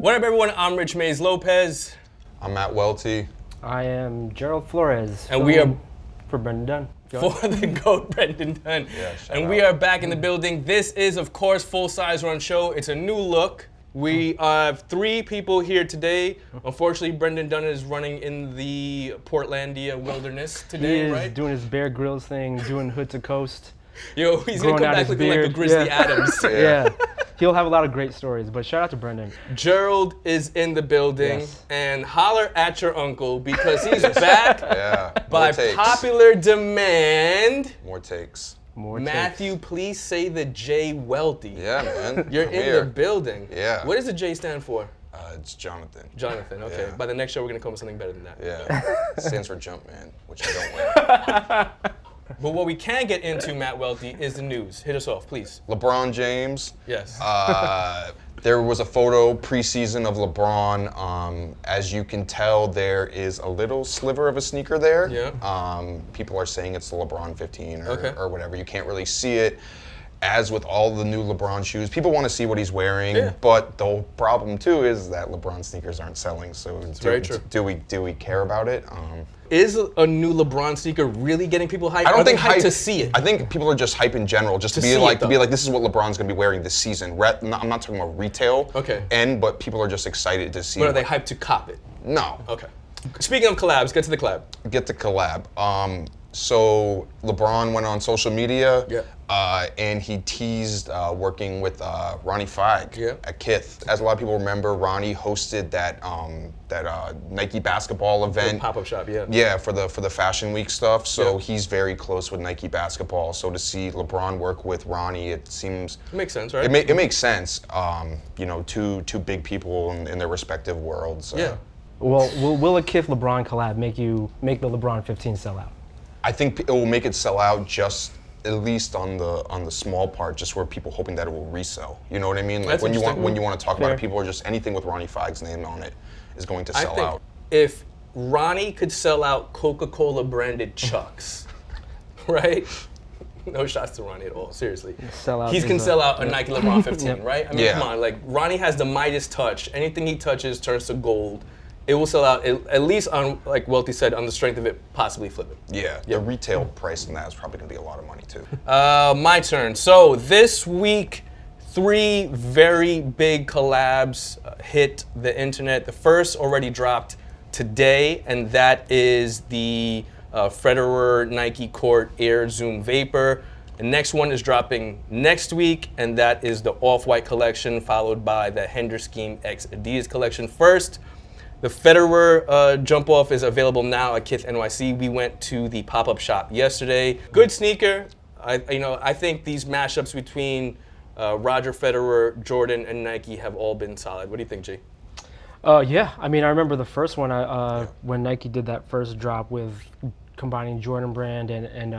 What up, everyone? I'm Rich Mays Lopez. I'm Matt Welty. I am Gerald Flores. And we are for Brendan Dunn. for the GOAT, Brendan Dunn. Yeah, and we are back in the building. This is, of course, Full Size Run Show. It's a new look. We have 3 people here today. Unfortunately, Brendan Dunn is running in the Portlandia wilderness today, He is right? doing his Bear Grylls thing, doing hood to coast. Yo, he's gonna growing come out back his looking like the beard. Grizzly Yeah. Adams. Yeah. He'll have a lot of great stories, but shout out to Brendan. Gerald is in the building, Yes. and holler at your uncle because he's back Yeah. by More takes. popular demand. More takes. More Matthew, takes. please say the J Welty. Yeah, man. You're I'm in here. the building. Yeah. What does the J stand for? It's Jonathan. Jonathan, okay. Yeah. By the next show, we're going to come up with something better than that. Yeah. Stands for Jumpman, which I don't like. But what we can get into, Matt Welty, is the news. Hit us off, please. LeBron James. Yes. There was a photo preseason of LeBron. As you can tell, there is a little sliver of a sneaker there. Yeah. People are saying it's the LeBron 15 Okay. or whatever. You can't really see it. As with all the new LeBron shoes, people want to see what he's wearing. Yeah. But the whole problem too is that LeBron sneakers aren't selling. So very true. do we care about it? Is a new LeBron sneaker really getting people hyped? I don't think hyped hype to see it. I think people are just hype in general, just to To be see like it, though. this is what LeBron's gonna be wearing this season. I'm not talking about retail. Okay. But people are just excited to see. But are they hyped to cop it? No. Okay. Speaking of collabs, get to the collab. Get the collab. So LeBron went on social media. Yeah. And he teased working with Ronnie Fieg Yeah. at Kith. As a lot of people remember, Ronnie hosted that Nike basketball event. Pop-up shop, yeah. Yeah, for the Fashion Week stuff. So Yeah. he's very close with Nike basketball. So to see LeBron work with Ronnie, it seems Makes sense, right? it makes sense. Two big people in their respective worlds. Yeah. Well, will a Kith LeBron collab make the LeBron 15 sell out? I think it will make it sell out just at least on the small part, just where people hoping that it will resell. You know what I mean? Like That's when you interesting. want to talk about Fair. it, people are just anything with Ronnie Fieg's name on it is going to I sell think out. if Ronnie could sell out Coca-Cola branded Chucks, right? No shots to Ronnie at all, seriously. Sell out He is can a- sell out a Yep. Nike LeBron 15, Yep. right? I mean, Yeah. come on, like Ronnie has the Midas touch. Anything he touches turns to gold. It will sell out, at least on, like Welty said, on the strength of it, possibly flip it. Yeah, the retail price on that is probably going to be a lot of money too. My turn. So this week, 3 very big collabs hit the internet. The first already dropped today, and that is the Federer Nike Court Air Zoom Vapor. The next one is dropping next week, and that is the Off-White collection, followed by the Hender Scheme X Adidas collection. First, the Federer jump off is available now at Kith NYC. We went to the pop-up shop yesterday. Good sneaker. I think these mashups between Roger Federer, Jordan, and Nike have all been solid. What do you think, G? Yeah, I mean, I remember the first one when Nike did that first drop with combining Jordan brand and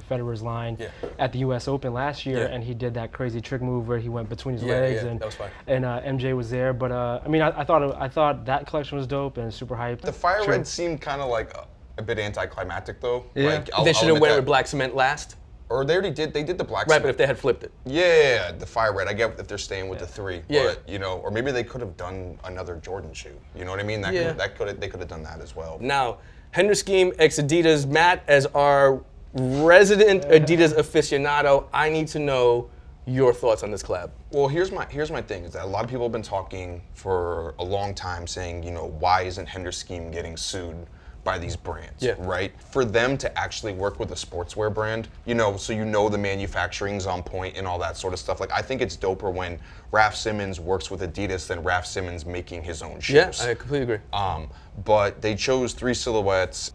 Federer's line Yeah. at the U.S. Open last year, Yeah. and he did that crazy trick move where he went between his Yeah, legs, yeah, and that was fine. and MJ was there. But I mean, I thought that collection was dope and super hyped. The Fire Sure. Red seemed kind of like a bit anticlimactic though. Yeah. Like, They I'll should have admit went that. with black cement last. Or they already did. They did the black. Right, but cement. if they had flipped it. Yeah, the Fire Red. I get if they're staying with the 3. Yeah. But or maybe they could have done another Jordan shoe. You know what I mean? They could have done that as well. Now, Hender Scheme X Adidas. Matt, as our resident Adidas aficionado, I need to know your thoughts on this collab. Well, here's my thing is that a lot of people have been talking for a long time saying, why isn't Hender Scheme getting sued by these brands, Yeah. right? For them to actually work with a sportswear brand, so the manufacturing's on point and all that sort of stuff. Like, I think it's doper when Raf Simons works with Adidas than Raf Simons making his own shoes. Yeah, I completely agree. But they chose 3 silhouettes.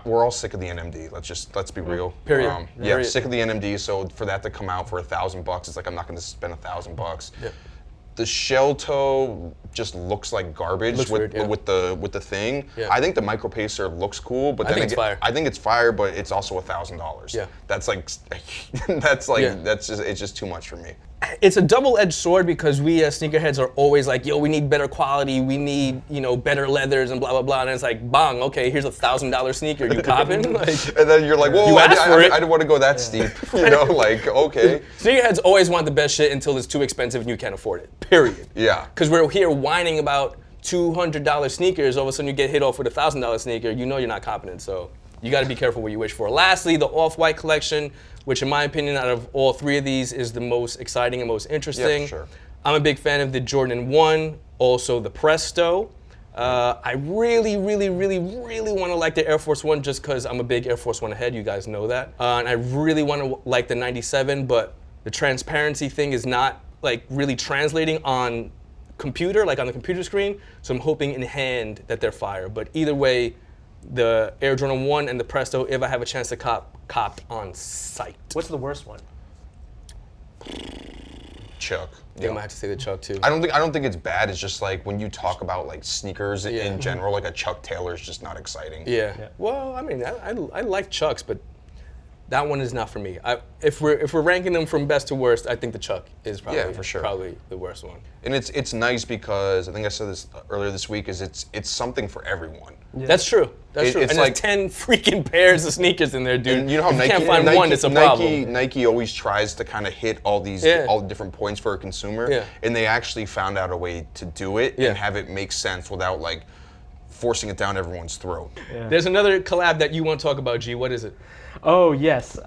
We're all sick of the NMD. Let's be real. Period. Period. Sick of the NMD. So for that to come out for $1,000, it's like I'm not going to spend $1,000. Yeah. The shell toe just looks like garbage Looks weird, yeah. with the thing. Yeah. I think the Micro Pacer looks cool, but I then think it's fire. I think it's fire, but it's also $1,000. Yeah. That's like Yeah. it's just too much for me. it's a double-edged sword because we as sneakerheads are always like, yo, we need better quality, we need, better leathers and blah, blah, blah. And it's like, bang, okay, here's a $1,000 sneaker, you copping? Like, and then you're like, whoa, you I didn't want to go that steep. Like, okay. Sneakerheads always want the best shit until it's too expensive and you can't afford it, period. Yeah. Because we're here whining about $200 sneakers, all of a sudden you get hit off with a $1,000 sneaker, you're not competent, so you gotta be careful what you wish for. Lastly, the Off-White collection, which in my opinion, out of all three of these, is the most exciting and most interesting. Yeah, sure. I'm a big fan of the Jordan 1, also the Presto. I really, really, really, really want to like the Air Force 1 just because I'm a big Air Force 1 head, you guys know that. And I really want to like the 97, but the transparency thing is not like really translating on computer, like on the computer screen, so I'm hoping in hand that they're fire. But either way, the Air Jordan 1 and the Presto, if I have a chance to cop on site. What's the worst one? Chuck. I think I might have to say the Chuck too. I don't think it's bad. It's just like when you talk about like sneakers in general, like a Chuck Taylor is just not exciting. Yeah. Well, I mean, I like Chucks, but that one is not for me. If we're ranking them from best to worst, I think the Chuck is probably for sure. probably the worst one. And it's nice because I think I said this earlier this week. Is it's something for everyone. Yeah. That's true. That's true. It's and like there's 10 freaking pairs of sneakers in there, dude. And you know how if Nike you can't find one, it's a problem. Nike always tries to kind of hit all the different points for a consumer, and they actually found out a way to do it and have it make sense without like forcing it down everyone's throat. Yeah. There's another collab that you want to talk about, G. What is it? Oh, yes.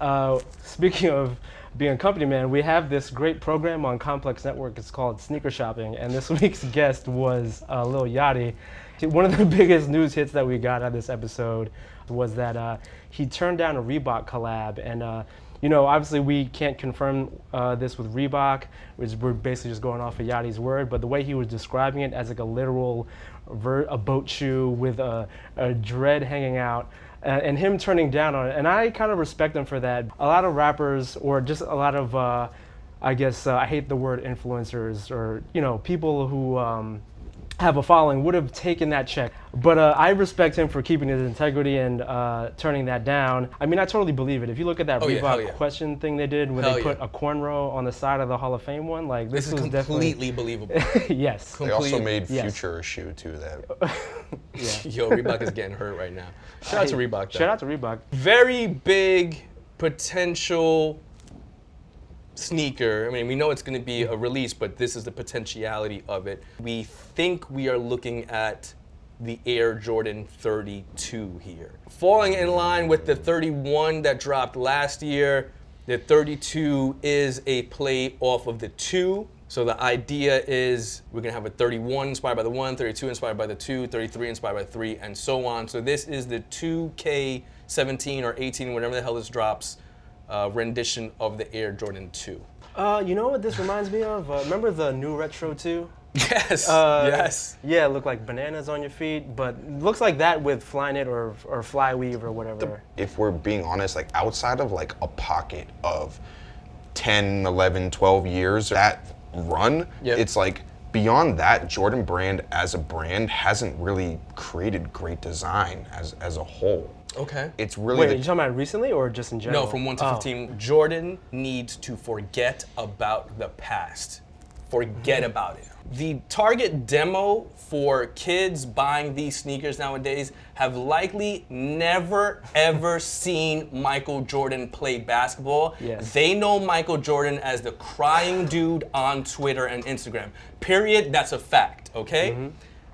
Speaking of being a company man, we have this great program on Complex Network. It's called Sneaker Shopping, and this week's guest was Lil Yachty. One of the biggest news hits that we got out of this episode was that he turned down a Reebok collab, and obviously we can't confirm this with Reebok, which we're basically just going off of Yachty's word, but the way he was describing it as like a literal a boat shoe with a dread hanging out, and him turning down on it. And I kind of respect him for that. A lot of rappers, or just a lot of, I hate the word influencers, or, people who have a following would have taken that check. But I respect him for keeping his integrity and turning that down. I mean, I totally believe it. If you look at that Reebok question thing they did when they put a cornrow on the side of the Hall of Fame one, like this was completely believable. Yes. They also made Future a shoe too. Yo, Reebok is getting hurt right now. Shout out to Reebok. Shout out to Reebok. Very big potential sneaker. I mean, we know it's going to be a release, but this is the potentiality of it. We think we are looking at the Air Jordan 32 here. Falling in line with the 31 that dropped last year, the 32 is a play off of the 2. So the idea is we're going to have a 31 inspired by the 1, 32 inspired by the 2, 33 inspired by the 3, and so on. So this is the 2K17 or 18, whatever the hell this drops, rendition of the Air Jordan 2. You know what this reminds me of? Remember the new Retro 2? Yes, yes. Yeah, it looked like bananas on your feet, but looks like that with Flyknit or Flyweave or whatever. If we're being honest, like outside of like a pocket of 10, 11, 12 years, that run, it's like beyond that, Jordan brand as a brand hasn't really created great design as a whole. Okay. It's really. Wait, are you talking about recently or just in general? No, from 1 to 15. Jordan needs to forget about the past. Forget about it. The target demo for kids buying these sneakers nowadays have likely never ever seen Michael Jordan play basketball. Yes. They know Michael Jordan as the crying dude on Twitter and Instagram. Period. That's a fact, okay? Mm-hmm.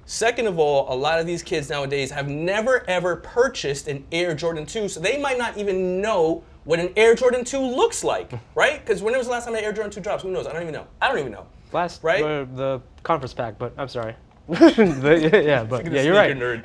Second of all, a lot of these kids nowadays have never ever purchased an Air Jordan 2, so they might not even know what an Air Jordan 2 looks like, right? Because when was the last time an Air Jordan 2 drops? Who knows? I don't even know. The conference pack, but I'm sorry. But yeah, you're right. Nerd.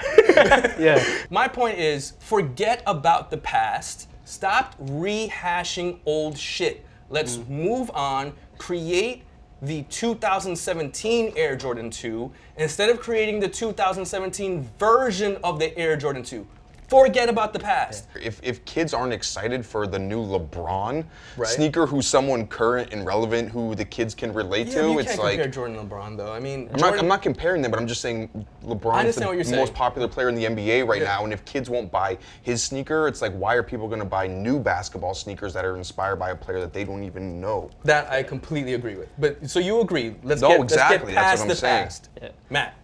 Yeah. My point is, forget about the past. Stop rehashing old shit. Let's move on. Create the 2017 Air Jordan 2 instead of creating the 2017 version of the Air Jordan 2. Forget about the past. If kids aren't excited for the new LeBron Right. sneaker, who's someone current and relevant, who the kids can relate Yeah, to, but you it's can't like compare Jordan and LeBron, though. I mean, I'm not comparing them, but I'm just saying LeBron's understand what you're the saying. most popular player in the NBA right Yeah. now, and if kids won't buy his sneaker, it's like, why are people going to buy new basketball sneakers that are inspired by a player that they don't even know? that I completely agree with. But so you agree? Let's No, get exactly, that's past what I'm the saying. past. Matt.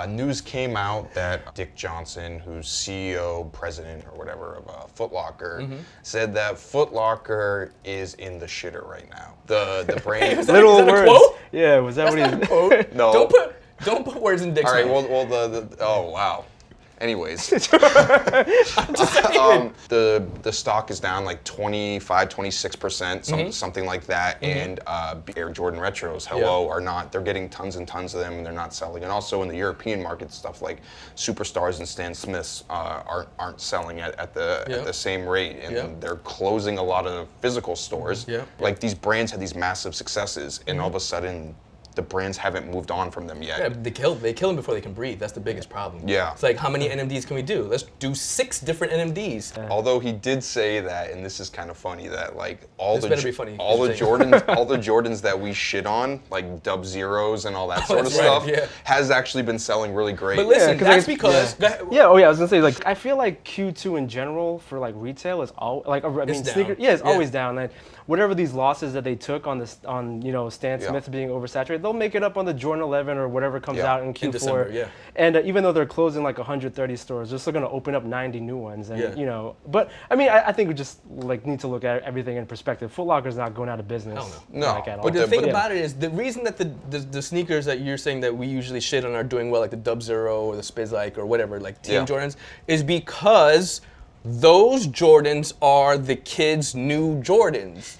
News came out that Dick Johnson, who's CEO, president, or whatever of Foot Locker, said that Foot Locker is in the shitter right now. The brand. Is that Little a words. quote? Yeah, was that what he? Quote? No. Don't put words in Dick's All right. mouth. Well, oh wow. Anyways, I'm just saying. the stock is down like 25, 26%, something like that. And Air Jordan Retros, are not. They're getting tons and tons of them, and they're not selling. And also in the European market, stuff like Superstars and Stan Smiths aren't selling at the same rate, and they're closing a lot of physical stores. Like these brands had these massive successes, and all of a sudden, the brands haven't moved on from them yet. Yeah, they kill them before they can breathe. That's the biggest problem. Yeah. It's like, how many NMDs can we do? Let's do 6 different NMDs. Although he did say that, and this is kind of funny, that like all This the better be funny. all the Jordans that we shit on, like Dub Zeros and all that sort of that's right, stuff, yeah. has actually been selling really great. But listen, 'cause that's like- because. Yeah, I was gonna say, like, I feel like Q2 in general for like retail is all like, I mean, It's sneaker, down. yeah, it's Yeah. always down. Like, whatever these losses that they took on this, on Stan Yeah. Smith being oversaturated, they'll make it up on the Jordan 11 or whatever comes Yeah. out in Q4. In December, yeah. And even though they're closing like 130 stores, they're still gonna open up 90 new ones. And Yeah. but I mean, I think we just like need to look at everything in perspective. Foot Locker's not going out of business. Hell no. Like, at all. But the thing but- about it is, the reason that the sneakers that you're saying that we usually shit on are doing well, like the Dub Zero or the Spizike or whatever, like Team Yeah. Jordans, is because those Jordans are the kids' new Jordans.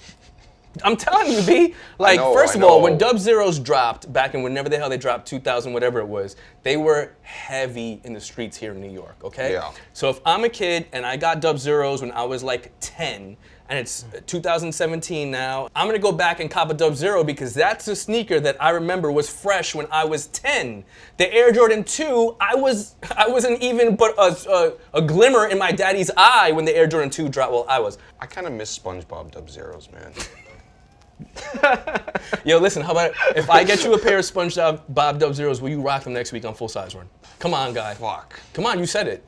I'm telling you, B. Like, first of all, when Dub Zeros dropped back in whenever the hell they dropped, 2000, whatever it was, they were heavy in the streets here in New York, okay? Yeah. So if I'm a kid and I got Dub Zeros when I was like 10, and it's 2017 now, I'm gonna go back and cop a Dub Zero because that's a sneaker that I remember was fresh when I was 10. The Air Jordan 2, I wasn't even but a glimmer in my daddy's eye when the Air Jordan 2 dropped. Well, I was. I kind of miss SpongeBob Dub Zeros, man. Yo, listen, how about if I get you a pair of SpongeBob Dub Zeros, will you rock them next week on Full Size Run? Come on, guy. Fuck. Come on, you said it.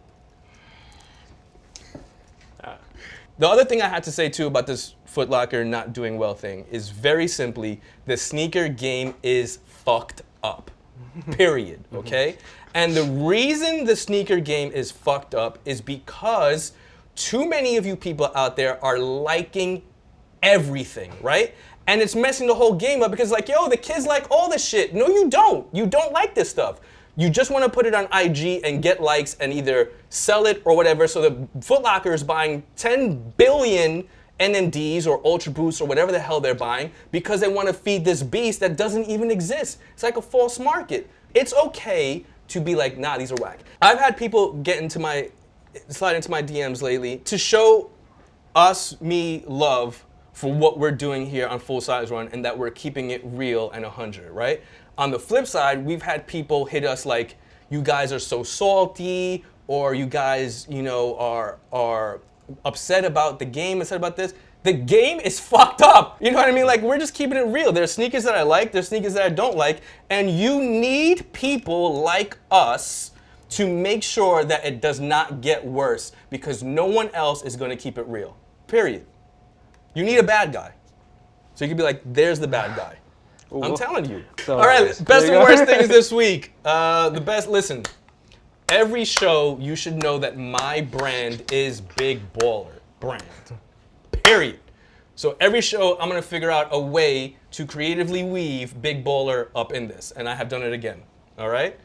The other thing I had to say too about this Foot Locker not doing well thing is very simply the sneaker game is fucked up. Period. Okay? And the reason the sneaker game is fucked up is because too many of you people out there are liking everything, right? And it's messing the whole game up because, like, yo, the kids like all this shit. No, you don't. You don't like this stuff. You just want to put it on IG and get likes and either sell it or whatever. So the Foot Locker is buying 10 billion NMDs or Ultra Boosts or whatever the hell they're buying because they want to feed this beast that doesn't even exist. It's like a false market. It's okay to be like, nah, these are whack. I've had people slide into my DMs lately to show me love for what we're doing here on Full Size Run and that we're keeping it real and 100, right? On the flip side, we've had people hit us like, you guys are so salty, or you guys, are upset about the game, upset about this. The game is fucked up. You know what I mean? Like, we're just keeping it real. There's sneakers that I like, there's sneakers that I don't like, and you need people like us to make sure that it does not get worse because no one else is gonna keep it real, period. You need a bad guy. So you can be like, there's the bad guy. I'm telling you. So, all right, best there and you worst go. things this week. Listen, every show you should know that my brand is Big Baller brand, period. So every show I'm gonna figure out a way to creatively weave Big Baller up in this, and I have done it again, all right?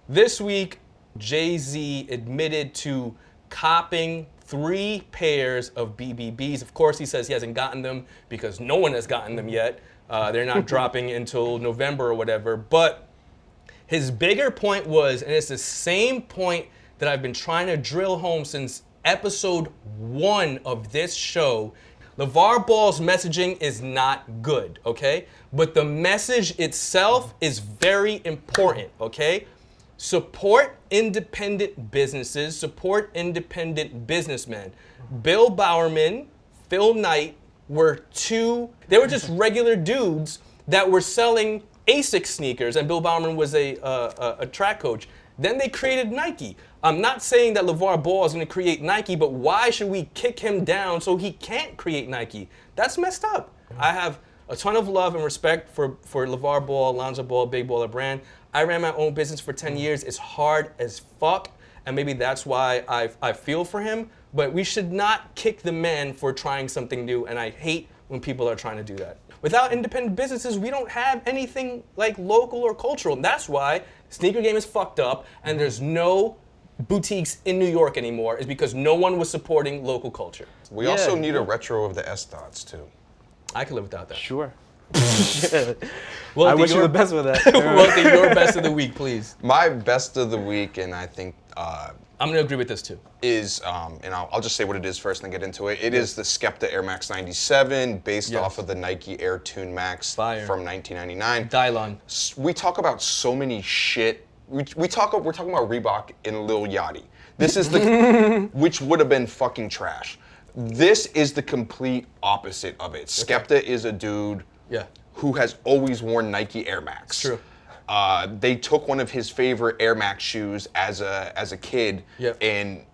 This week, Jay-Z admitted to copping 3 pairs of BBBs. Of course, he says he hasn't gotten them because no one has gotten them yet. They're not dropping until November or whatever. But his bigger point was, and it's the same point that I've been trying to drill home since episode 1 of this show, LeVar Ball's messaging is not good, okay? But the message itself is very important, okay? Support independent businesses, support independent businessmen. Bill Bowerman, Phil Knight they were just regular dudes that were selling ASICS sneakers, and Bill Bowerman was a track coach. Then they created Nike. I'm not saying that LeVar Ball is going to create Nike, but why should we kick him down so he can't create Nike? That's messed up. I have a ton of love and respect for LeVar Ball, Lonzo Ball, Big Baller Brand. I ran my own business for 10 years. It's hard as fuck, and maybe that's why I feel for him. But we should not kick the man for trying something new, and I hate when people are trying to do that. Without independent businesses, we don't have anything like local or cultural. And that's why sneaker game is fucked up, and there's no boutiques in New York anymore, is because no one was supporting local culture. We also need a retro of the S dots too. I could live without that. Sure. Well, I wish you the best with that. Well, your best of the week, please. My best of the week, and I think I'm gonna agree with this too. Is and I'll just say what it is first and then get into it. It is the Skepta Air Max 97, based off of the Nike Air Tune Max from 1999. Dylon. We talk about so many shit. We're talking about Reebok and Lil Yachty. This is the which would have been fucking trash. This is the complete opposite of it. Skepta is a dude who has always worn Nike Air Max. True. They took one of his favorite Air Max shoes as a kid and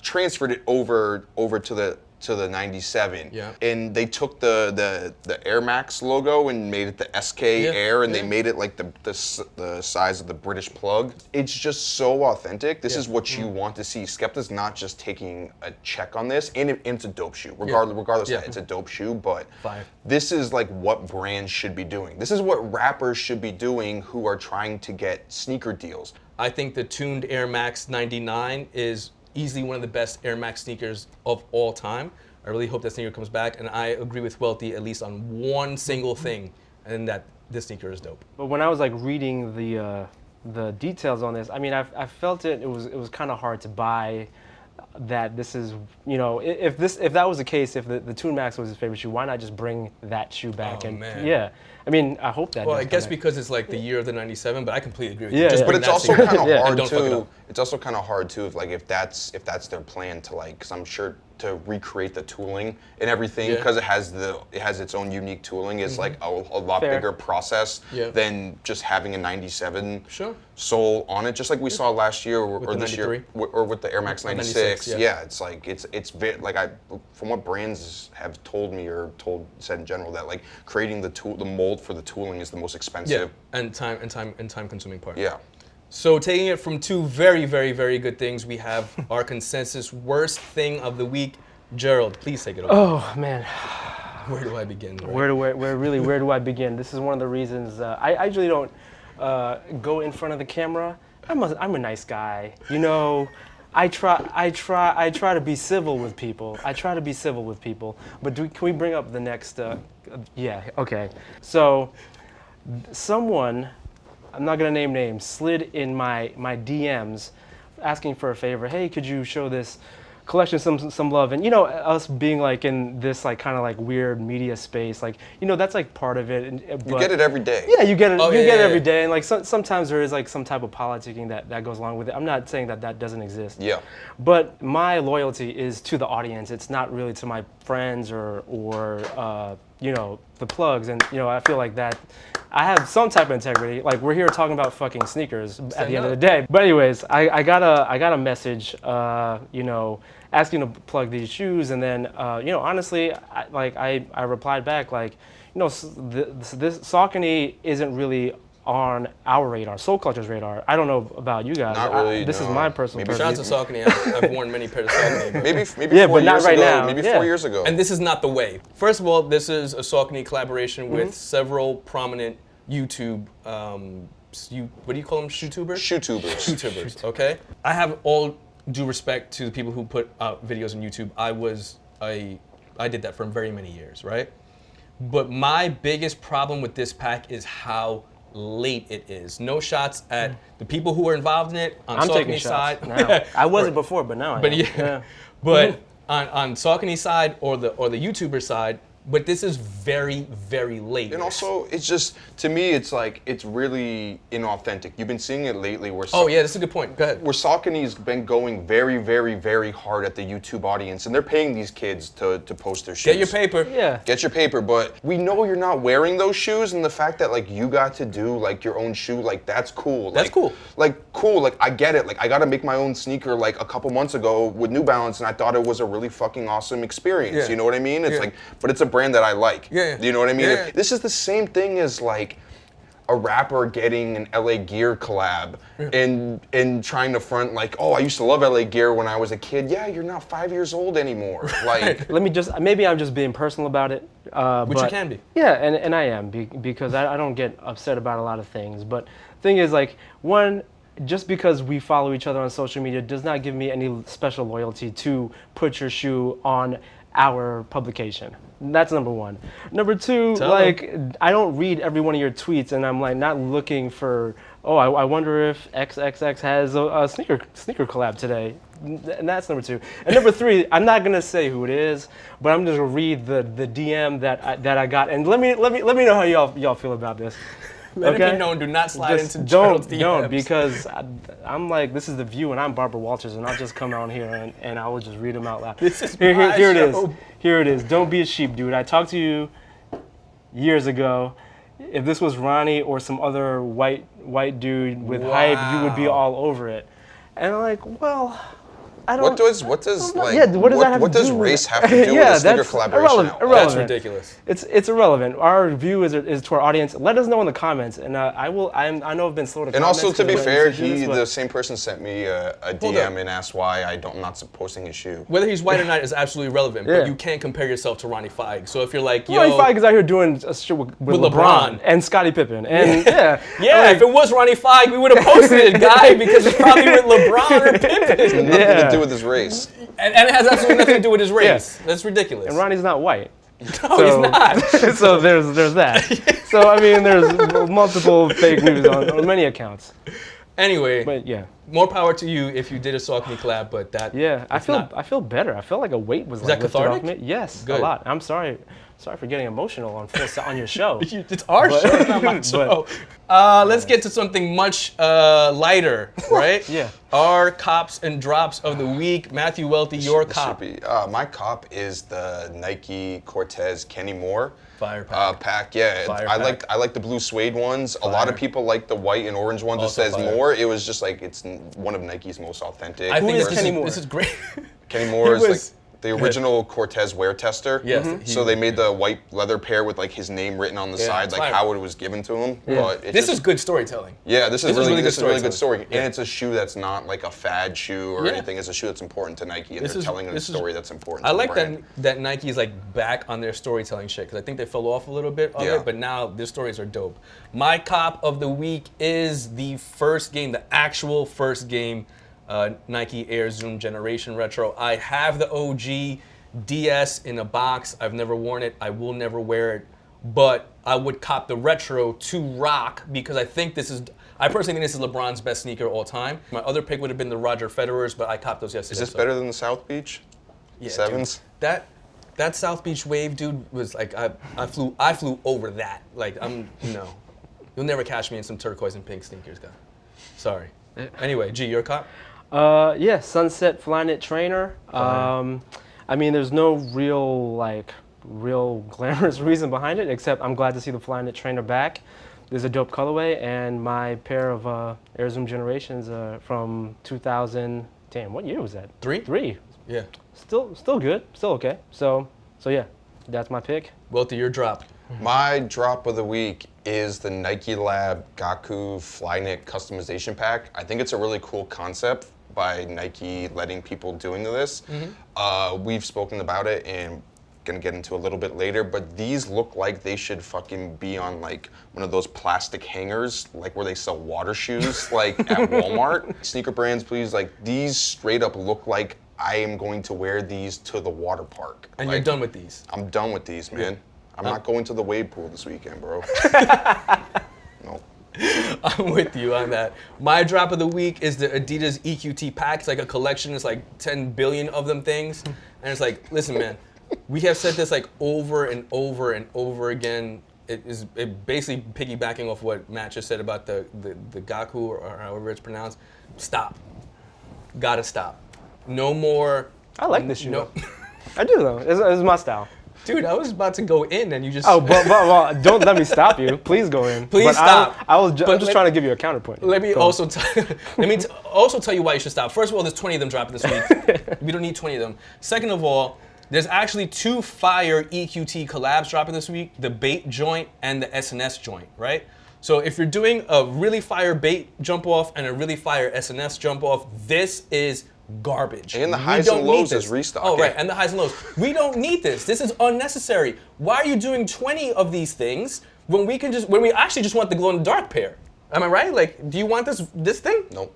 transferred it over to the 97. Yeah. And they took the Air Max logo and made it the SK Air, and they made it like the size of the British plug. It's just so authentic. This is what you want to see. Skepta's not just taking a check on this, and it's a dope shoe. Regardless of that, it's a dope shoe, but this is like what brands should be doing. This is what rappers should be doing who are trying to get sneaker deals. I think the tuned Air Max 99 is easily one of the best Air Max sneakers of all time. I really hope that sneaker comes back, and I agree with Welty at least on one single thing, and that this sneaker is dope. But when I was like reading the details on this, I mean, I felt it was kind of hard to buy that this is, if that was the case, if the Tune Max was his favorite shoe, why not just bring that shoe back? Oh, man. Yeah, I mean, I hope that. Well, I guess because it's like the year of the 97, but I completely agree with you. Just but bring it's that also sneaker kind of back. hard Don't fuck it too. up. It's also kind of hard too if that's their plan to because I'm sure to recreate the tooling and everything because it has its own unique tooling is like a lot bigger process than just having a 97 sole on it, just like we saw last year or this year or with the Air Max 96. It's like it's very from what brands have told me or said in general that like creating the mold for the tooling is the most expensive and time consuming part. So taking it from two very, very, very good things, we have our consensus worst thing of the week. Gerald, please take it over. Oh man, where do I begin? Right? Where do I begin? This is one of the reasons I usually don't go in front of the camera. I'm a nice guy, I try to be civil with people. But can we bring up the next? Okay. So, someone, I'm not gonna name names, slid in my DMs, asking for a favor. Hey, could you show this collection some love? And us being like in this like kind of like weird media space, like that's like part of it. But you get it every day. Yeah, you get it. You get it every day, and like sometimes there is like some type of politicking that goes along with it. I'm not saying that doesn't exist. Yeah. But my loyalty is to the audience. It's not really to my friends or the plugs. And I feel like that I have some type of integrity. Like we're here talking about fucking sneakers at the end of the day. But anyways, I got a message, asking to plug these shoes, and then honestly, I replied back like, this Saucony isn't really on our radar, Soul Culture's radar. I don't know about you guys. Not really. This is my personal. Shout out to Saucony. I've worn many pairs of Saucony. Maybe yeah, 4 but not years right ago. now. Maybe 4 years ago. And this is not the way. First of all, this is a Saucony collaboration with several prominent YouTube. What do you call them? Shootubers. Shootubers. Okay. I have all due respect to the people who put out videos on YouTube. I did that for very many years, right? But my biggest problem with this pack is how late it is. No shots at the people who were involved in it on Saucony's side. Now. I wasn't before, but now I am. But on Saucony's side or the YouTuber side, but this is very, very late. And also, it's just, to me, it's like, it's really inauthentic. You've been seeing it lately where Oh yeah, that's a good point. Go ahead. where Saucony's been going very, very, very hard at the YouTube audience, and they're paying these kids to post their shoes. Get your paper. Yeah. Get your paper, but we know you're not wearing those shoes, and the fact that like you got to do like your own shoe, like that's cool. That's like, cool. Like cool, like I get it. Like I got to make my own sneaker like a couple months ago with New Balance, and I thought it was a really fucking awesome experience. Yeah. You know what I mean? It's Yeah. like, but it's a brand that I like. Yeah. You know what I mean? Yeah. This is the same thing as like a rapper getting an LA Gear collab and trying to front like, oh, I used to love LA Gear when I was a kid. Yeah, you're not 5 years old anymore. Like, Let me just, maybe I'm just being personal about it. Which you but- can be. Yeah, and I am because I don't get upset about a lot of things. But thing is, like, one, just because we follow each other on social media does not give me any special loyalty to put your shoe on our publication. That's number one. Number two, Tell like, I don't read every one of your tweets, and I'm like not looking for, oh, I wonder if XXX has a sneaker collab today. And that's number two. And number three, I'm not gonna say who it is, but I'm just gonna read the DM that I got, and let me know how y'all feel about this. Let it be known. Do not slide Just into don't Gerald's DMs. because I'm like, this is The View and I'm Barbara Walters, and I'll just come out here and I will just read them out loud. This is here my it is. show. Here it is. Don't be a sheep, dude. I talked to you years ago. If this was Ronnie or some other white dude with hype, you would be Wow. all over it. And I'm like, well, I don't. what does like Yeah, what does that have what to does do with race it? have to do Yeah, with a sneaker that's collaboration? irrelevant- outlet? irrelevant. That's ridiculous. It's irrelevant. Our view is to our audience. Let us know in the comments, and I know I've been slow to. And also, to be fair, he the same person sent me a Hold DM up. and asked why I'm not posting his shoe. Whether he's white or not is absolutely irrelevant, Yeah. but you can't compare yourself to Ronnie Fieg. So if you're like, yo, Ronnie Fieg is out here doing a shit with LeBron. LeBron and Scottie Pippen, and yeah, like, if it was Ronnie Fieg, we would have posted it, guy, because it's probably with LeBron or Pippen. Nothing Yeah. to do with his race. And it has absolutely nothing to do with his race. That's ridiculous. and Ronnie's not white. No, he's not. So there's that. So I mean, there's multiple fake news on many accounts. Anyway, But yeah, more power to you if you did a Saucony collab, but that. yeah, I it's not- feel better. I feel like a weight was that like lifted off cathartic? me. Yes, Good. a lot. I'm sorry for getting emotional on your show. It's our show, it's not my but- show. Let's get to something much lighter, right? Yeah. Our cops and drops of the week. Matthew Welty, your This cop. should be, my cop is the Nike Cortez Kenny Moore Fire pack. pack. Yeah, Fire I pack. like the blue suede ones. A lot of Fire. people like the white and orange ones. Also It says fire. Moore. It was just like it's one of Nike's most authentic. I think is this Kenny is, Moore? this is great. Kenny Moore is was- like the original Cortez wear tester. Yes, So they made the white leather pair with like his name written on the Yeah, side, it's like fire. how it was given to him. But it's This just, is good storytelling. yeah, this is really good good story. Yeah. And it's a shoe that's not like a fad shoe or Yeah. anything. It's a shoe that's important to Nike, and This they're is- telling a this is- story that's important. I to the like brand. that Nike's like back on their storytelling shit because I think they fell off a little bit of Yeah. it, but now their stories are dope. My cop of the week is the first game, the actual first game, Nike Air Zoom Generation Retro. I have the OG DS in a box. I've never worn it. I will never wear it, but I would cop the retro to rock because I personally think this is LeBron's best sneaker of all time. My other pick would have been the Roger Federer's, but I copped those yesterday. Is this so- better than the South Beach? Yeah, Sevens? Dude, that South Beach wave, dude, was like I flew over that. Like no, you'll never catch me in some turquoise and pink sneakers, guy. Sorry. Anyway, G, your cop. Yeah, Sunset Flyknit trainer. I mean, there's no real glamorous reason behind it, except I'm glad to see the Flyknit trainer back. There's a dope colorway, and my pair of Air Zoom Generations from 2000. Damn, what year was that? Three. Yeah. Still good. Still okay. So yeah, that's my pick. Welty, your drop. My drop of the week is the Nike Lab Gaku Flyknit customization pack. I think it's a really cool concept by Nike letting people doing this. We've spoken about it and gonna get into a little bit later, but these look like they should fucking be on like one of those plastic hangers, like where they sell water shoes, like at Walmart. Sneaker brands, please, like these straight up look like I am going to wear these to the water park. And Like, you're done with these. I'm done with these, man. I'm not going to the wave pool this weekend, bro. No. I'm with you on that. My drop of the week is the Adidas EQT pack. It's like a collection. It's like 10 billion of them things. And it's like, listen, man, we have said this like over and over and over again. It basically piggybacking off what Matt just said about the Gaku or however it's pronounced. Stop. Gotta stop. No more. I like this shoe. No. I do though. It's my style. Dude, I was about to go in and you just. Oh, but don't let me stop you. Please go in. Please stop. I'm just trying to give you a counterpoint. Let me also also tell you why you should stop. First of all, there's 20 of them dropping this week. We don't need 20 of them. Second of all, there's actually 2 fire EQT collabs dropping this week: the bait joint and the SNS joint, right? So if you're doing a really fire bait jump off and a really fire SNS jump off, this is garbage. And the highs and lows is restocking. Oh, right, and the highs and lows. We don't need this. This is unnecessary. Why are you doing 20 of these things when we actually just want the glow in the dark pair? Am I right? Like, do you want this thing? Nope.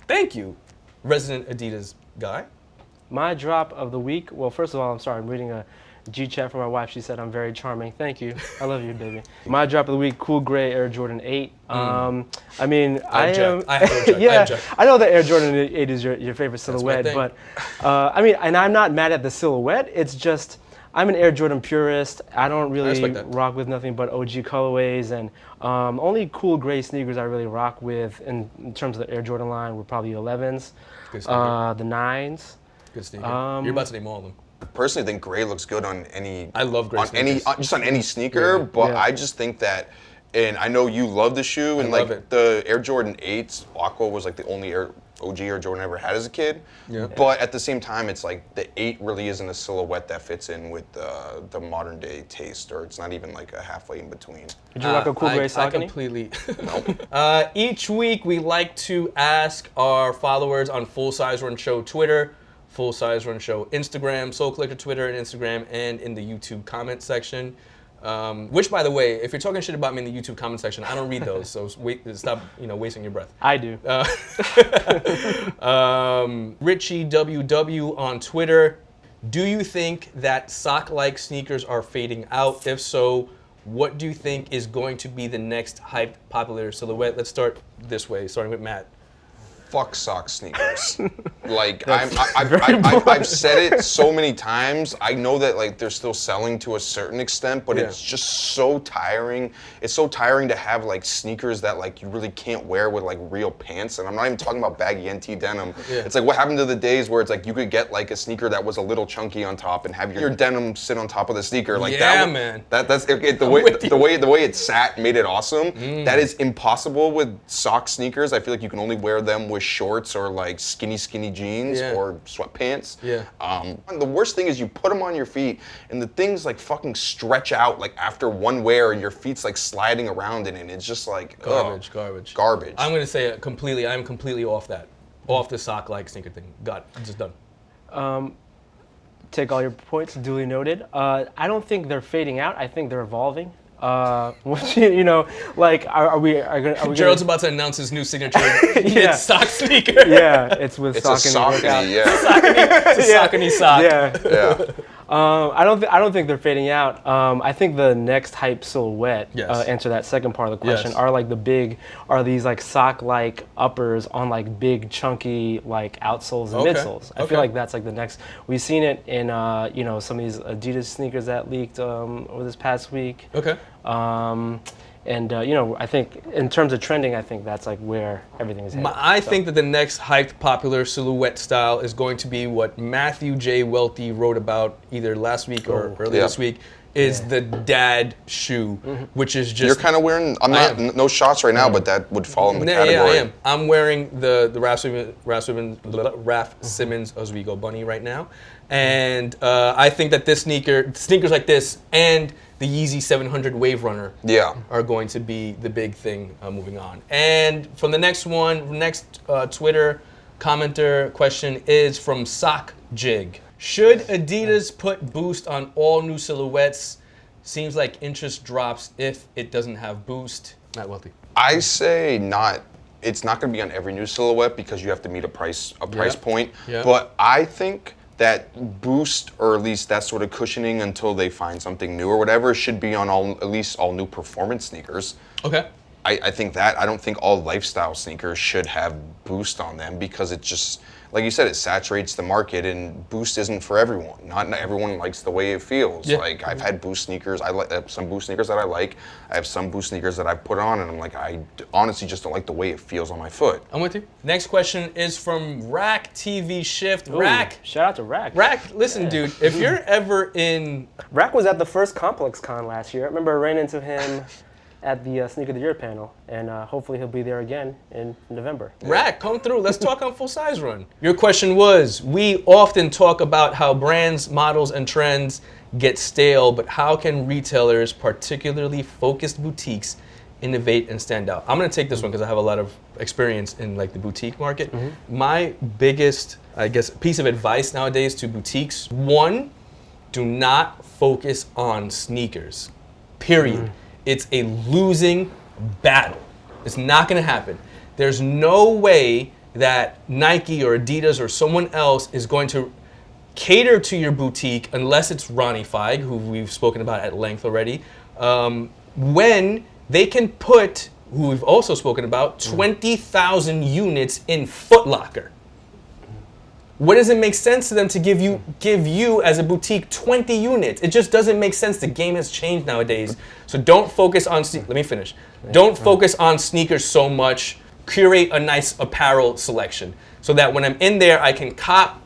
Thank you, resident Adidas guy. My drop of the week. Well, first of all, I'm sorry. I'm reading a G chat from my wife. She said I'm very charming. Thank you. I love you, baby. My drop of the week: cool gray Air Jordan 8. I mean, I am. I have to object. Yeah, I object. I know that Air Jordan 8 is your favorite silhouette, but I mean, and I'm not mad at the silhouette. It's just I'm an Air Jordan purist. I don't really rock with nothing but OG colorways, and only cool gray sneakers I really rock with in terms of the Air Jordan line were probably 11s, the 9s. Good sneaker. You're about to name all of them. Personally, think gray looks good on any. I love gray on sneakers. just on any sneaker, but I just think that, and I know you love the shoe, and like the Air Jordan 8s, Aqua was like the only OG Air Jordan I ever had as a kid. Yeah. But at the same time, it's like the 8 really isn't a silhouette that fits in with the modern day taste, or it's not even like a halfway in between. Did you rock a cool gray Saucony? I completely. Each week we like to ask our followers on Full Size Run Show Twitter, Full Size Run Show Instagram, Soul Collector Twitter and Instagram, and in the YouTube comment section. Which, by the way, if you're talking shit about me in the YouTube comment section, I don't read those, so stop, wasting your breath. I do. Richie WW on Twitter. Do you think that sock-like sneakers are fading out? If so, what do you think is going to be the next hyped popular silhouette? Let's start this way, starting with Matt. Fuck sock sneakers. Like I've said it so many times. I know that like they're still selling to a certain extent, but it's just so tiring. It's so tiring to have like sneakers that like you really can't wear with like real pants. And I'm not even talking about baggy NT denim. Yeah. It's like what happened to the days where it's like you could get like a sneaker that was a little chunky on top and have your denim sit on top of the sneaker. Like man. That's the way it sat made it awesome. That is impossible with sock sneakers. I feel like you can only wear them with shorts or like skinny jeans or sweatpants. Yeah. The worst thing is you put them on your feet and the things like fucking stretch out like after one wear and your feet's like sliding around in it. It's just like garbage. I'm gonna say it completely. I'm completely off the sock like sneaker thing. Just done. Take all your points, duly noted. I don't think they're fading out. I think they're evolving. Like are we Gerald's about to announce his new signature. It's sock sneaker. Yeah, it's with Saucony. It's a Saucony sock. Yeah. I don't think they're fading out. I think the next hype silhouette, answer that second part of the question, are these like sock-like uppers on like big chunky like outsoles and midsoles. I feel like that's like the next. We've seen it in some of these Adidas sneakers that leaked over this past week. Okay. I think in terms of trending, I think that's like where everything is headed. I think that the next hyped popular silhouette style is going to be what Matthew J. Welty wrote about either last week or earlier this week, is the dad shoe, which is just... You're kind of wearing, no shots right now, but that would fall in the category. Yeah, I am. I'm wearing the Raf Simons Oswego Bunny right now. And I think that sneakers like this and the Yeezy 700 Wave Runner are going to be the big thing moving on. And from the next Twitter commenter question is from Sock Jig. Should Adidas put Boost on all new silhouettes? Seems like interest drops if it doesn't have Boost. Matt Welty. I say not. It's not going to be on every new silhouette because you have to meet a price point. Yeah. But I think that Boost, or at least that sort of cushioning until they find something new or whatever, should be on at least all new performance sneakers. Okay. I think that. I don't think all lifestyle sneakers should have Boost on them because it just, like you said, it saturates the market, and Boost isn't for everyone. Not everyone likes the way it feels. Yeah. Like I've had Boost sneakers. I like some Boost sneakers that I like. I have some Boost sneakers that I've put on, and I'm like, I honestly just don't like the way it feels on my foot. I'm with you. Next question is from Rack TV Shift. Ooh, Rack. Shout out to Rack. Rack, listen, dude, if you're ever in... Rack was at the first Complex Con last year. I remember I ran into him at the Sneaker of the Year panel, and hopefully he'll be there again in November. Rack, come through. Let's talk on Full Size Run. Your question was, we often talk about how brands, models, and trends get stale, but how can retailers, particularly focused boutiques, innovate and stand out? I'm gonna take this one because I have a lot of experience in like the boutique market. My biggest, I guess, piece of advice nowadays to boutiques, one, do not focus on sneakers, period. It's a losing battle. It's not gonna happen. There's no way that Nike or Adidas or someone else is going to cater to your boutique unless it's Ronnie Fieg, who we've spoken about at length already, when they can put, who we've also spoken about, 20,000 units in Foot Locker. What does it make sense to them to give you as a boutique 20 units? It just doesn't make sense. The game has changed nowadays. So don't focus on, let me finish. Don't focus on sneakers so much. Curate a nice apparel selection so that when I'm in there, I can cop,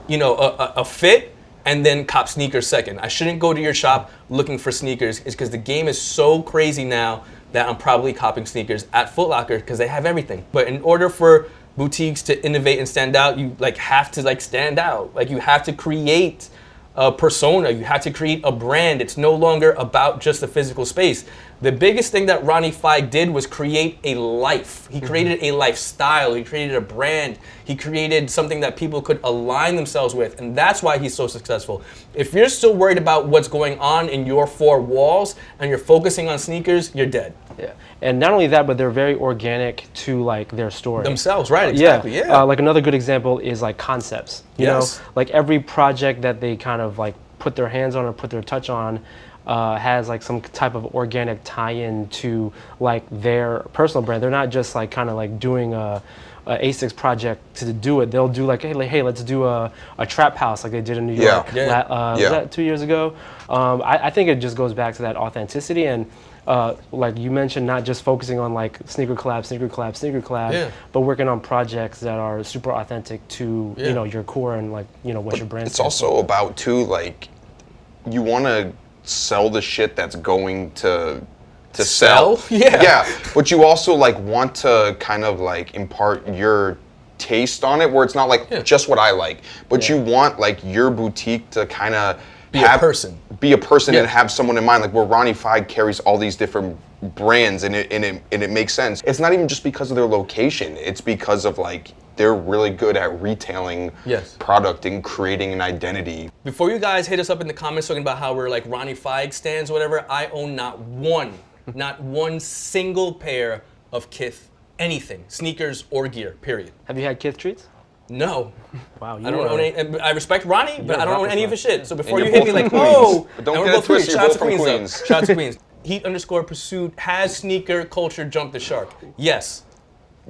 you know, a fit and then cop sneakers second. I shouldn't go to your shop looking for sneakers. It's because the game is so crazy now that I'm probably copping sneakers at Foot Locker because they have everything. But in order for boutiques to innovate and stand out, you like have to like stand out. Like you have to create a persona, you have to create a brand. It's no longer about just the physical space. The biggest thing that Ronnie Fieg did was create a life. He created a lifestyle, he created a brand, he created something that people could align themselves with, and that's why he's so successful. If you're still worried about what's going on in your four walls and you're focusing on sneakers, you're dead. Yeah, and not only that, but they're very organic to like their story Themselves, right? Exactly. Yeah. Like another good example is like concepts. You know, like every project that they kind of like put their hands on or put their touch on has like some type of organic tie-in to like their personal brand. They're not just like kind of like doing a ASICS project to do it. They'll do like, hey, let's do a trap house like they did in New York. Was that 2 years ago? I think it just goes back to that authenticity and. Like you mentioned, not just focusing on like sneaker collab, but working on projects that are super authentic to you know your core and like you know what your brand. It's also about too like you want to sell the shit that's going to sell. Yeah, but you also like want to kind of like impart your taste on it, where it's not like just what I like, but you want like your boutique to kind of be a person and have someone in mind, like where Ronnie Fieg carries all these different brands and it makes sense. It's not even just because of their location, it's because of like they're really good at retailing product and creating an identity. Before you guys hit us up in the comments talking about how we're like Ronnie Fieg stands or whatever, I own not one single pair of Kith anything, sneakers or gear, period. Have you had Kith treats? No. Wow, I don't own any. I respect Ronnie, but I don't own any of his shit. So before you hit me like, oh, don't get it twisted. You're both from Queens. Shout out to Queens. Heat_Pursuit has sneaker culture jumped the shark? Yes.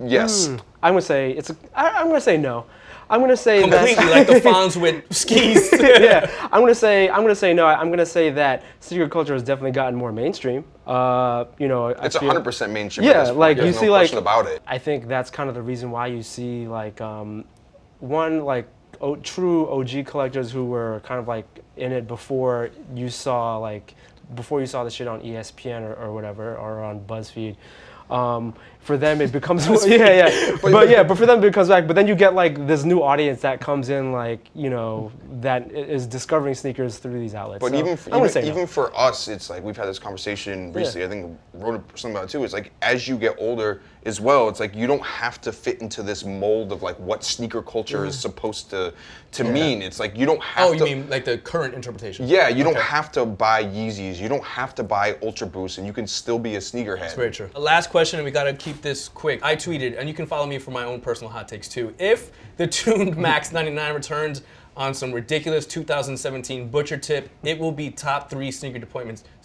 Yes. I'm gonna say I'm gonna say no. I'm gonna say completely like the Fonz with skis. I'm gonna say no. I'm gonna say that sneaker culture has definitely gotten more mainstream. You know, it's 100% mainstream. Yeah, like you There's see, no like question about it. I think that's kind of the reason why you see like one like true OG collectors who were kind of like in it before you saw the shit on ESPN or whatever or on BuzzFeed. For them it becomes but for them it becomes back. But then you get like this new audience that comes in, like you know, that is discovering sneakers through these outlets. But so even for us, it's like we've had this conversation recently. I think I wrote something about it too. It's like as you get older as well, it's like you don't have to fit into this mold of like what sneaker culture is supposed to mean. It's like you don't have to. Oh, you mean like the current interpretation? Yeah, you don't have to buy Yeezys. You don't have to buy Ultra Boost, and you can still be a sneakerhead. That's very true. Last question, and we gotta keep this quick. I tweeted, and you can follow me for my own personal hot takes too. If the tuned Max 99 returns on some ridiculous 2017 butcher tip, it will be top 3 sneaker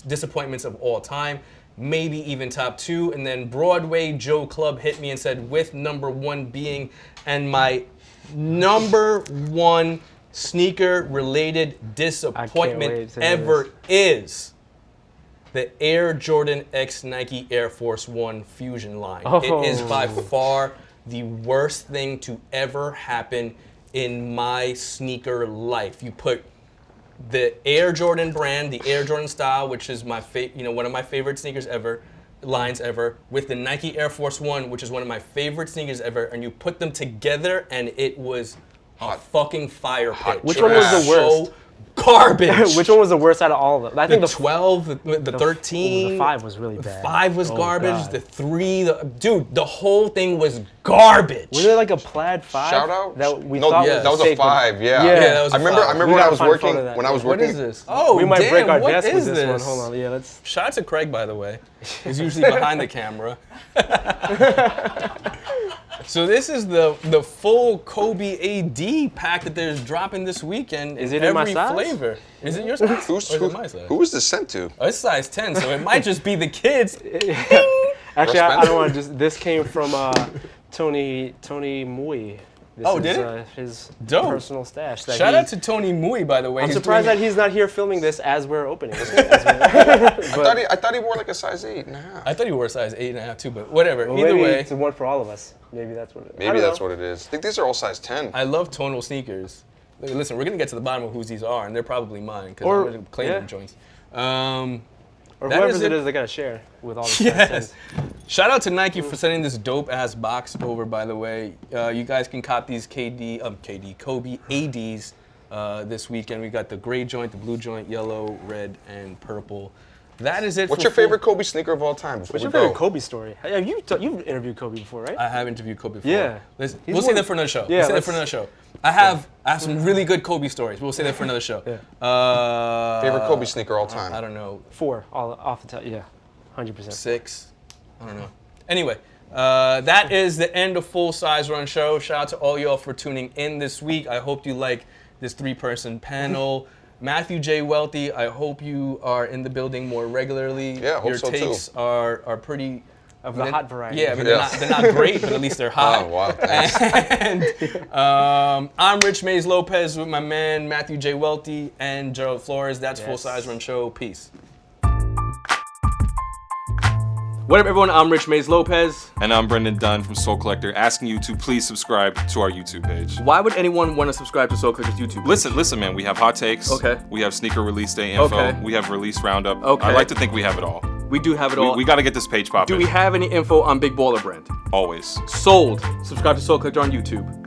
disappointments of all time. Maybe even top 2. And then Broadway Joe Club hit me and said, with number 1 being, and my number one sneaker-related disappointment ever is the Air Jordan X Nike Air Force One Fusion line. It is by far the worst thing to ever happen in my sneaker life. You put the Air Jordan brand, the Air Jordan style, which is my one of my favorite sneakers ever, lines ever, with the Nike Air Force One, which is one of my favorite sneakers ever, and you put them together, and it was a fucking fire pit. Which one was the worst? So garbage. Which one was the worst out of all of them? I think the 12, the 13. The 5 was really bad. The 5 was garbage. God. The 3, dude, the whole thing was garbage. Was there like a plaid 5? Shout out. That we no, thought that was fake, a 5. Yeah. that was a I remember. 5. I remember We when I gotta was find a working. photo of that. When I was What working. is this? Oh, we might damn, break our what desk with is this one. this? Hold on. Yeah, let's. Shout out to Craig, by the way. He's usually behind the camera. So this is the full Kobe AD pack that they're dropping this weekend. Is in it in my every size? flavor? Is it your size? Or is it my size? Who was this sent to? Oh, it's size 10, so it might just be the kids. Actually, I don't want to just. This came from Tony Mui. This did is, his Dope. personal stash. Shout out to Tony Mui, by the way. I'm surprised that he's not here filming this as we're opening. I thought he wore like a size 8.5. I thought he wore a size 8.5 too, but whatever. Well, Either maybe way, it's one for all of us. Maybe that's what it is. Maybe that's what it is. I think these are all size 10. I love tonal sneakers. Listen, we're gonna get to the bottom of whose these are, and they're probably mine because Or- I'm gonna claim them joints. Or That whoever's is it it. is, they gotta share with all the Yes. Shout out to Nike for sending this dope ass box over. By the way, you guys can cop these Kobe ADs this weekend. We got the gray joint, the blue joint, yellow, red, and purple. That is it. What's your favorite Kobe sneaker of all time? What's your favorite Kobe story? Have you've interviewed Kobe before, right? I have interviewed Kobe before. Yeah. We'll say that for another show. Yeah, We'll say that for another show. I have some really good Kobe stories. We'll say that for another show. Yeah. Favorite Kobe sneaker all time? I don't know. 4, all off the top. Yeah, 100%. 6. I don't know. Anyway, that is the end of Full Size Run Show. Shout out to all y'all for tuning in this week. I hope you like this 3-person panel. Matthew J. Welty, I hope you are in the building more regularly. Yeah, I hope Your so, takes too. are pretty... Of the hot variety. Yeah, I mean, Yeah. they're not great, but at least they're hot. Oh, wow, thanks. And I'm Rich Mays Lopez with my man Matthew J. Welty and Gerald Flores. That's Full Size Run Show. Peace. What up, everyone? I'm Rich Mays Lopez. And I'm Brendan Dunn from Soul Collector, asking you to please subscribe to our YouTube page. Why would anyone want to subscribe to Soul Collector's YouTube page? Listen, man, we have hot takes. Okay. We have sneaker release day info. Okay. We have release roundup. Okay. I like to think we have it all. We do have it all. We got to get this page popping. Do we have any info on Big Baller Brand? Always. Sold. Subscribe to Soul Collector on YouTube.